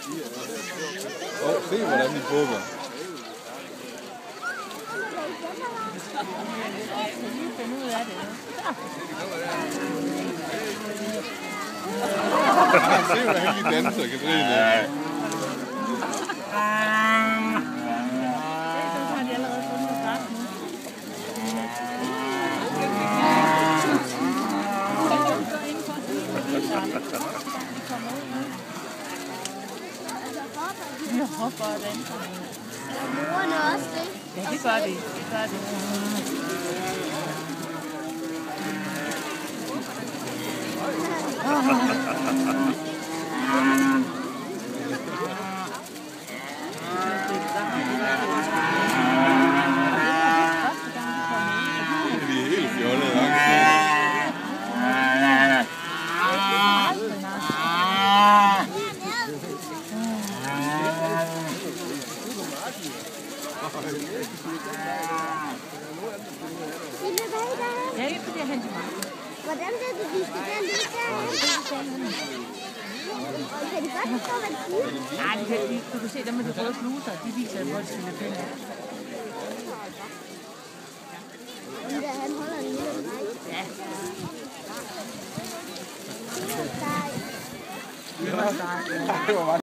Se hvordan de bukker. Se hvordan de danser, Katrine. Jeg hopper og danser. Morerne også det. Ja, det gør de. Det gør de. De er helt fjollede. Ja, det er fordi jeg henter mig. Hvordan ved du, de skal den lige der? Og kan de godt forstå, hvad de siger? Nej, du kan se dem med de røde bluser. De viser, hvor de skal løbe hen. Den der, han holder en lille dreng. Ja. Det er sej. Det var sejt.